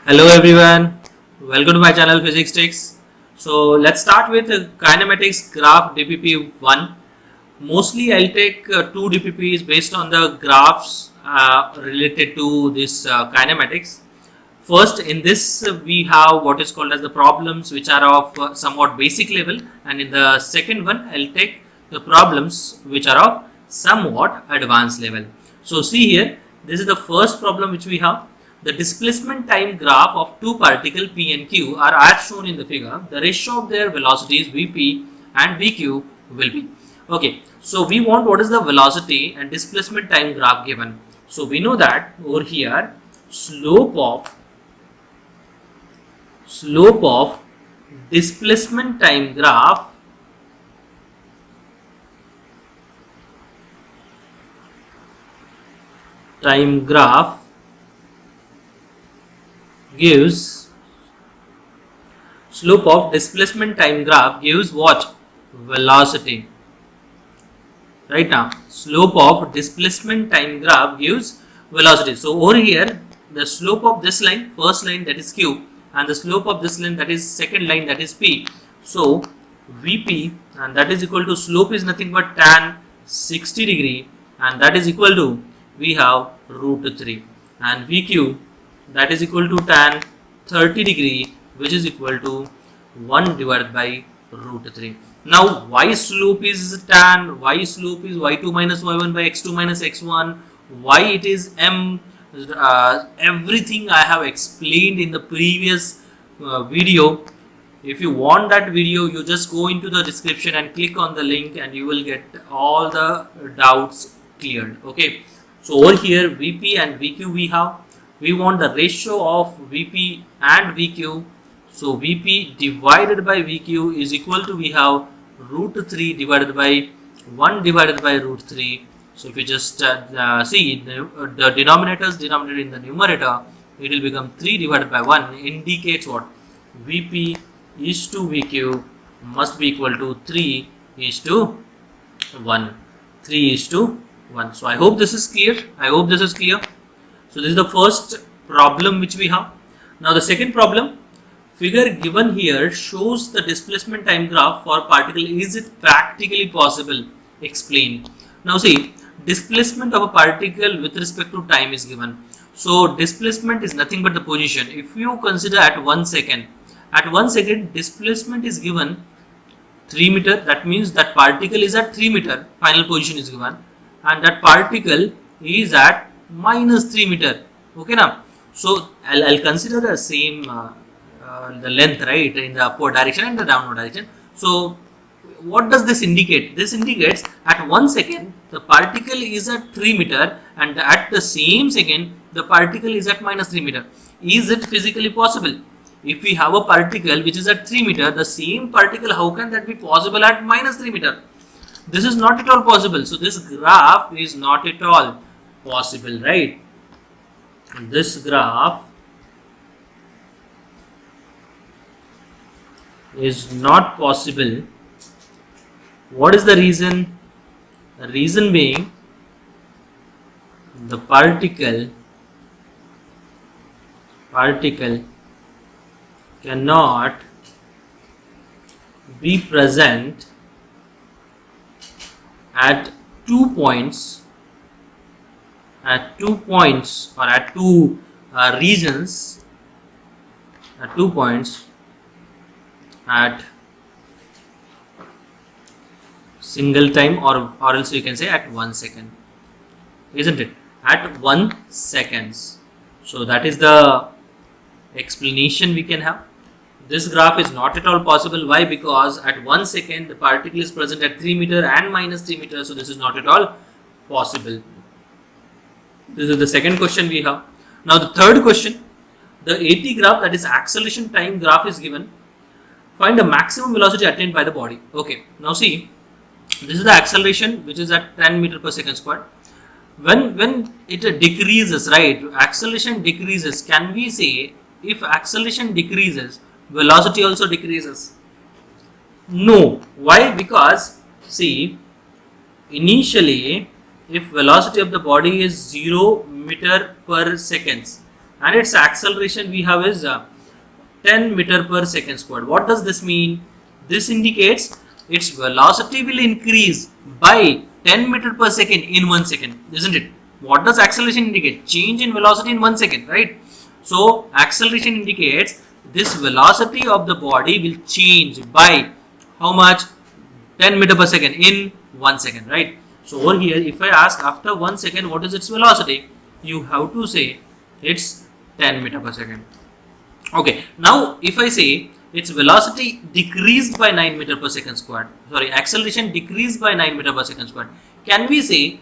Hello everyone, welcome to my channel Physics Tricks. So let's start with kinematics graph DPP1. Mostly I'll take two DPPs based on the graphs related to this kinematics. First, in this we have what is called as the problems which are of somewhat basic level, and in the second one I'll take the problems which are of somewhat advanced level. So see here, this is the first problem which we have. The displacement time graph of two particles P and Q are as shown in the figure. The ratio of their velocities Vp and Vq will be. Okay, so we want what is the velocity and displacement time graph given. So we know that over here slope of displacement time graph gives slope of displacement time graph gives what? Velocity. Right now, slope of displacement time graph gives velocity. So over here, the slope of this line, first line, that is Q, and the slope of this line, that is second line, that is P. So Vp, and that is equal to, slope is nothing but tan 60 degree, and that is equal to, we have root 3, and Vq, that is equal to tan 30 degree, which is equal to 1 divided by root 3. Now y slope is tan, y slope is y2 minus y1 by x2 minus x1, y it is m. Everything I have explained in the previous video. If you want that video, you just go into the description and click on the link and you will get all the doubts cleared. Okay, so over here Vp and Vq we want the ratio of Vp and Vq. So Vp divided by Vq is equal to, we have root 3 divided by 1 divided by root 3. So if you just see the denominators denominated in the numerator, it will become 3 divided by 1, indicates what? Vp is to Vq must be equal to 3 is to 1. 3 is to 1. So I hope this is clear. So this is the first problem which we have. Now the second problem, figure given here shows the displacement time graph for particle. Is it practically possible? Explain. Now see, displacement of a particle with respect to time is given. So displacement is nothing but the position. If you consider at 1 second, displacement is given 3 meter. That means that particle is at 3 meter, final position is given, and that particle is at minus 3 meter. Okay now, so I'll consider the same the length, right, in the upward direction and the downward direction. So what does this indicate? This indicates at 1 second the particle is at 3 meter, and at the same second the particle is at minus 3 meter. Is it physically possible? If we have a particle which is at 3 meter, the same particle, how can that be possible at minus 3 meter? This is not at all possible. So this graph is not at all possible, right? This graph is not possible. What is the reason? The reason being, the particle cannot be present at 2 points, or at two regions, at 2 points at single time, or else you can say at 1 second, isn't it? At 1 seconds. So that is the explanation we can have. This graph is not at all possible. Why? Because at 1 second the particle is present at 3 meter and minus 3 meter. So this is not at all possible. This is the second question we have. Now the third question, the AT graph, that is acceleration time graph, is given. Find the maximum velocity attained by the body. Okay, now see, this is the acceleration which is at 10 meter per second squared. When it decreases, right, acceleration decreases, can we say if acceleration decreases, velocity also decreases? No. Why? Because see, initially if velocity of the body is 0 meter per seconds, and its acceleration we have is 10 meter per second squared. What does this mean? This indicates its velocity will increase by 10 meter per second in 1 second, isn't it? What does acceleration indicate? Change in velocity in 1 second, right? So acceleration indicates this velocity of the body will change by how much? 10 meter per second in 1 second, right? So over here, if I ask after 1 second what is its velocity, you have to say it's 10 meter per second. Okay, now if I say its velocity decreased by 9 meter per second squared, sorry, acceleration decreased by 9 meter per second squared, can we say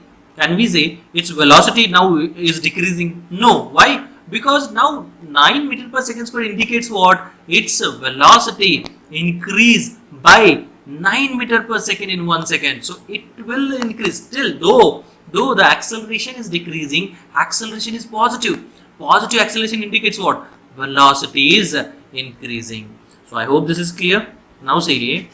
its velocity now is decreasing? No. Why? Because now 9 meter per second squared indicates what? Its velocity increase by 9 meter per second in 1 second. So it will increase still, though the acceleration is decreasing, acceleration is positive. Positive acceleration indicates what? Velocity is increasing. So I hope this is clear. Now say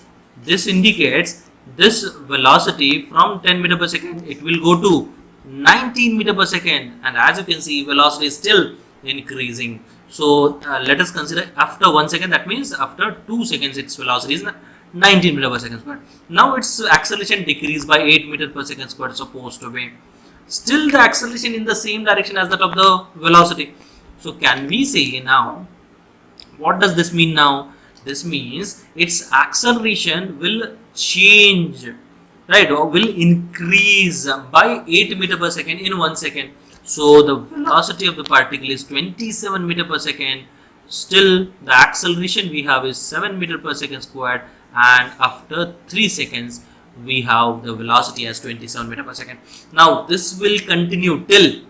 this indicates this velocity from 10 meter per second, it will go to 19 meter per second, and as you can see, velocity is still increasing. So let us consider after 1 second, that means after 2 seconds its velocity is 19 meter per second squared. Now its acceleration decreased by 8 meter per second squared, supposed to be. Still the acceleration in the same direction as that of the velocity. So can we say now, what does this mean now? This means its acceleration will change, right, or will increase by 8 meter per second in 1 second. So the velocity of the particle is 27 meter per second. Still the acceleration we have is 7 meter per second squared, and after 3 seconds we have the velocity as 27 meter per second. Now this will continue till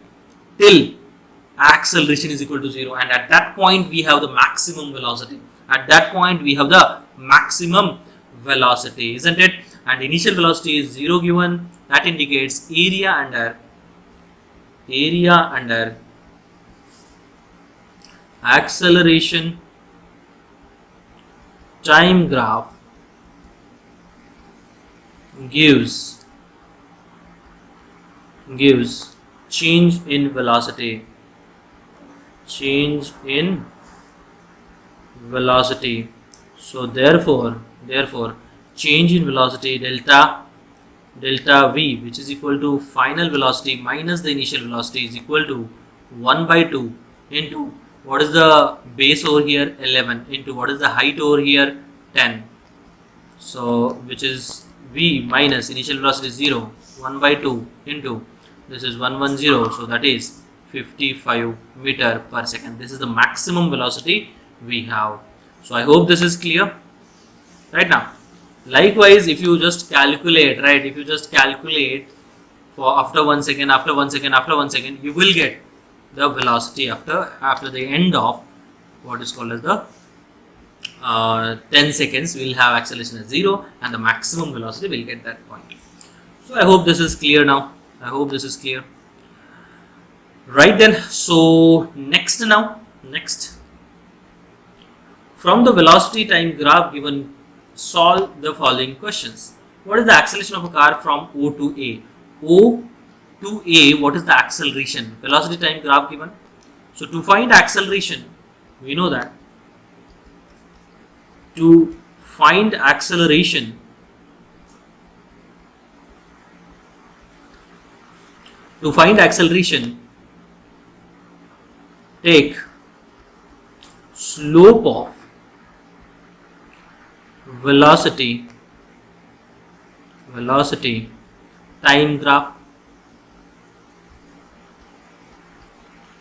acceleration is equal to 0, and at that point we have the maximum velocity. At that point we have the maximum velocity, isn't it? And initial velocity is 0 given. That indicates area under acceleration time graph gives change in velocity. So therefore change in velocity delta v, which is equal to final velocity minus the initial velocity, is equal to 1 by 2 into what is the base over here, 11, into what is the height over here, 10. So which is v minus initial velocity 0, 1 by 2 into this is 110, so that is 55 meter per second. This is the maximum velocity we have. So I hope this is clear right now. Likewise, if you just calculate, right, if you just calculate for after 1 second, you will get the velocity after the end of what is called as the 10 seconds. We will have acceleration at 0, and the maximum velocity will get that point. So I hope this is clear now. Right then, so next from the velocity time graph given, solve the following questions. What is the acceleration of a car from O to A? O to A, what is the acceleration? Velocity time graph given. So to find acceleration, we know that to find acceleration, take slope of velocity time graph,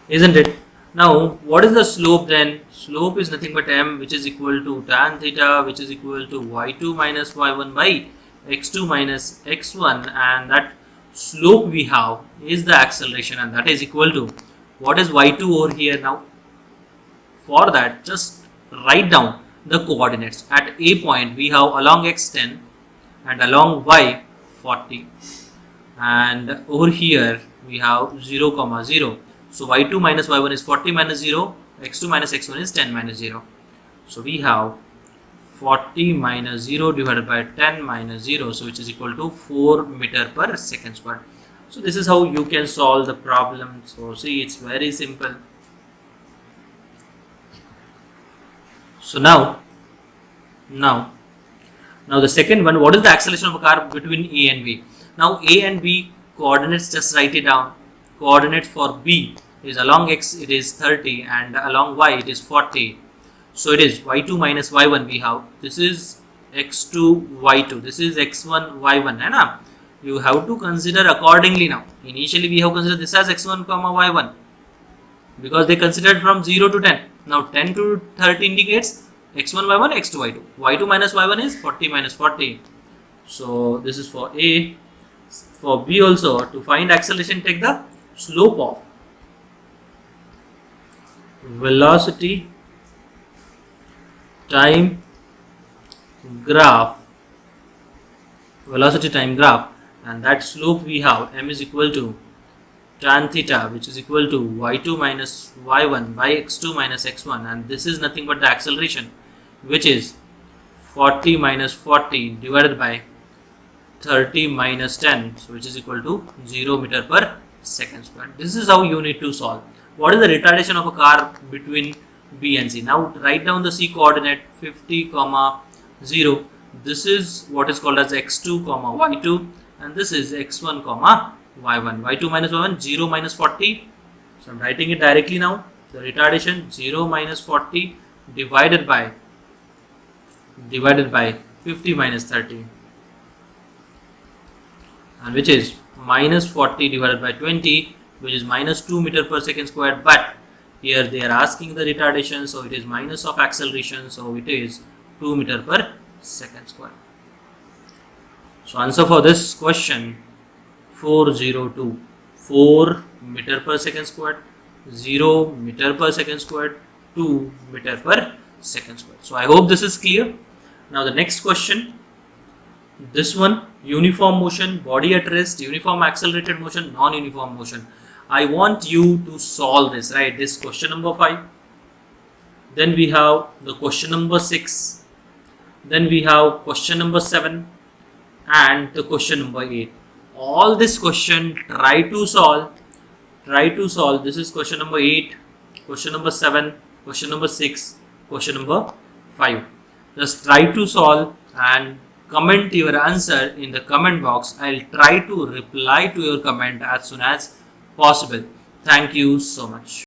isn't it? Now what is the slope then? Slope is nothing but m, which is equal to tan theta, which is equal to y2 minus y1 by x2 minus x1, and that slope we have is the acceleration, and that is equal to what is y2 over here. Now for that, just write down the coordinates. At A point we have along x 10 and along y 40, and over here we have 0, 0. So y2 minus y1 is 40 minus 0, x2 minus x1 is 10 minus 0. So we have 40 minus 0 divided by 10 minus 0, so which is equal to 4 meter per second squared. So this is how you can solve the problem. So see, it's very simple. So now the second one, what is the acceleration of a car between A and B? Now A and B coordinates, just write it down. Coordinate for B is along X it is 30 and along Y it is 40. So it is Y2 minus Y1 we have. This is X2 Y2. This is X1 Y1. Hai na? You have to consider accordingly now. Initially we have considered this as X1 comma Y1 because they considered from 0 to 10. Now 10 to 30 indicates x1 y1 x2 y2. Y2 minus y1 is 40 minus 40. So this is for A. For B also, to find acceleration, take the slope of velocity time graph, and that slope we have m is equal to tan theta, which is equal to y2 minus y1 by x2 minus x1, and this is nothing but the acceleration, which is 40 minus 40 divided by 30 minus 10, so which is equal to 0 meter per second square. This is how you need to solve. What is the retardation of a car between B and C? Now write down the C coordinate 50 comma 0. This is what is called as x2 comma y2, and this is x1 comma y1. Y2 minus y1, 0 minus 40. So I'm writing it directly now. The retardation 0 minus 40 divided by 50 minus 30, and which is minus 40 divided by 20, which is minus 2 meter per second squared. But here they are asking the retardation, so it is minus of acceleration, so it is 2 meter per second squared. So answer for this question 402. 4 meter per second squared, 0 meter per second squared, 2 meter per second squared. So I hope this is clear. Now the next question, this one, uniform motion, body at rest, uniform accelerated motion, non-uniform motion. I want you to solve this, right? This question number 5. Then we have the question number 6. Then we have question number 7 and the question number 8. All this question try to solve. This is question number 8, question number 7, question number 6, question number 5. Just try to solve and comment your answer in the comment box. I'll try to reply to your comment as soon as possible. Thank you so much.